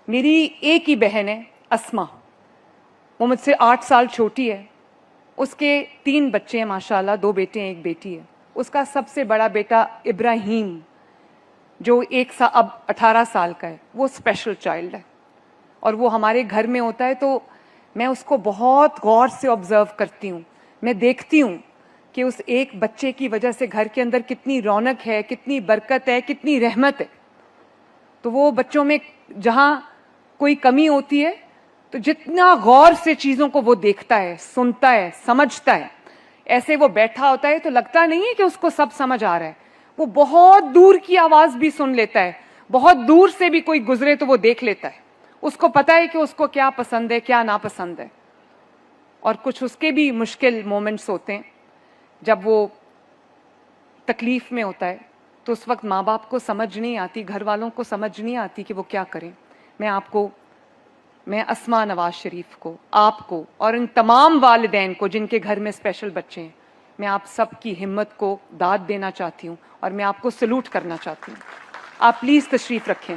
میری ایک ہی بہن ہے اسما, وہ مجھ سے 8 سال چھوٹی ہے. اس کے 3 بچے ہیں ماشاءاللہ, 2 بیٹے ہیں 1 بیٹی ہے. اس کا سب سے بڑا بیٹا ابراہیم جو اب 18 سال کا ہے, وہ اسپیشل چائلڈ ہے, اور وہ ہمارے گھر میں ہوتا ہے تو میں اس کو بہت غور سے آبزرو کرتی ہوں. میں دیکھتی ہوں کہ اس ایک بچے کی وجہ سے گھر کے اندر کتنی رونق ہے, کتنی برکت ہے, کتنی رحمت ہے. تو وہ بچوں میں جہاں کوئی کمی ہوتی ہے تو جتنا غور سے چیزوں کو وہ دیکھتا ہے, سنتا ہے, سمجھتا ہے, ایسے وہ بیٹھا ہوتا ہے تو لگتا نہیں ہے کہ اس کو سب سمجھ آ رہا ہے. وہ بہت دور کی آواز بھی سن لیتا ہے, بہت دور سے بھی کوئی گزرے تو وہ دیکھ لیتا ہے. اس کو پتا ہے کہ اس کو کیا پسند ہے, کیا ناپسند ہے. اور کچھ اس کے بھی مشکل مومنٹس ہوتے ہیں جب وہ تکلیف میں ہوتا ہے, تو اس وقت ماں باپ کو سمجھ نہیں آتی, گھر والوں کو سمجھ نہیں آتی کہ وہ کیا کریں. میں اسما نواز شریف کو, آپ کو, اور ان تمام والدین کو جن کے گھر میں اسپیشل بچے ہیں, میں آپ سب کی ہمت کو داد دینا چاہتی ہوں اور میں آپ کو سلوٹ کرنا چاہتی ہوں. آپ پلیز تشریف رکھیں.